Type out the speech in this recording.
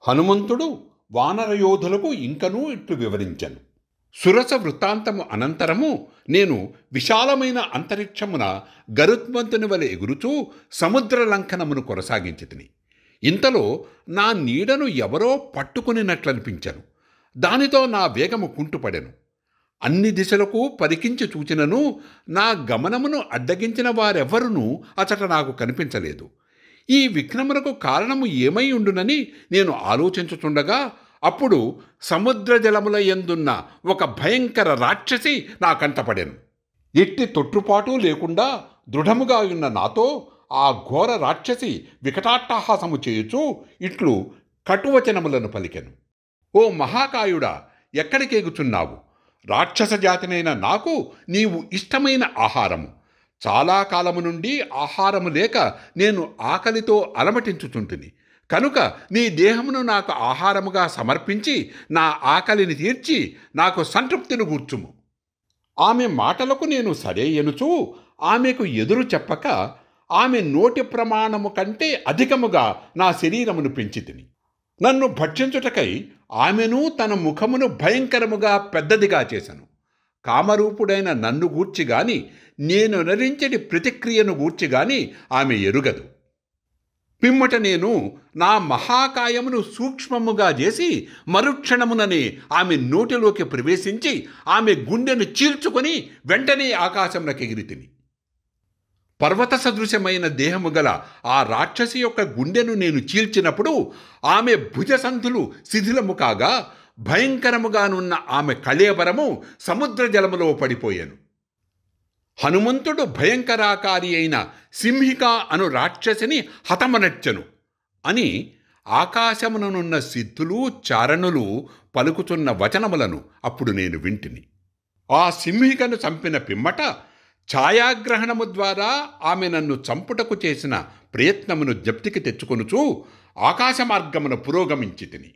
హనుమంతుడు వానరయోధులకు ఇంకనూ ఇట్లు వివరించెను. సురస వృత్తాంతము అనంతరము నేను విశాలమైన అంతరిక్షమున గరుత్మంతుని వలె ఎగురుచూ సముద్ర లంఘనమును కొనసాగించితిని. ఇంతలో నా నీడను ఎవరో పట్టుకునినట్లనిపించెను. దానితో నా వేగము కుంటుపడెను. అన్ని దిశలకు పరికించి చూచినను నా గమనమును అడ్డగించిన వారెవ్వరునూ అచట నాకు కనిపించలేదు. ఈ విఘ్నమునకు కారణము ఏమై ఉండునని నేను ఆలోచించుచుండగా అప్పుడు సముద్ర జలముల యందున్న ఒక భయంకర రాక్షసి నా కంటపడెను. ఎట్టి తొట్టుపాటు లేకుండా దృఢముగా ఉన్న నాతో ఆ ఘోర రాక్షసి వికటాట్టహాసము చేయుచూ ఇట్లు కటువచనములను పలికెను. ఓ మహాకాయుడా, ఎక్కడికెగుచున్నావు? రాక్షస జాతినైన నాకు నీవు ఇష్టమైన ఆహారము. చాలా కాలము నుండి ఆహారము లేక నేను ఆకలితో అలమటించుచుంటిని. కనుక నీ దేహమును నాకు ఆహారముగా సమర్పించి నా ఆకలిని తీర్చి నాకు సంతృప్తిని గూర్చుము. ఆమె మాటలకు నేను సరే ఎనుచూ ఆమెకు ఎదురు చెప్పక ఆమె నోటి ప్రమాణము కంటే అధికముగా నా శరీరమును పెంచితిని. నన్ను భక్షించుటకై ఆమెను తన ముఖమును భయంకరముగా పెద్దదిగా చేశాను. కామరూపుడైన నన్ను గూర్చిగాని నేను నరించడి ప్రతిక్రియను గూర్చిగాని ఆమె ఎరుగదు. పిమ్మట నేను నా మహాకాయమును సూక్ష్మముగా చేసి మరుక్షణముననే ఆమె నోటిలోకి ప్రవేశించి ఆమె గుండెను చీల్చుకొని వెంటనే ఆకాశంలోకి ఎగిరితిని. పర్వత సదృశమైన దేహము గల ఆ రాక్షసి యొక్క గుండెను నేను చీల్చినప్పుడు ఆమె భుజసంధులు శిథిలము కాగా భయంకరముగానున్న ఆమె కళేబరము సముద్ర జలములో పడిపోయాను. హనుమంతుడు భయంకరాకారి అయిన సింహిక అను రాక్షసిని హతమనర్చెను అని ఆకాశముననున్న సిద్ధులు చారణులు పలుకుతున్న వచనములను అప్పుడు నేను వింటిని. ఆ సింహికను చంపిన పిమ్మట ఛాయాగ్రహణము ద్వారా ఆమె నన్ను చంపుటకు చేసిన ప్రయత్నమును జ్ఞప్తికి తెచ్చుకొనుచూ ఆకాశ మార్గమున పురోగమించితిని.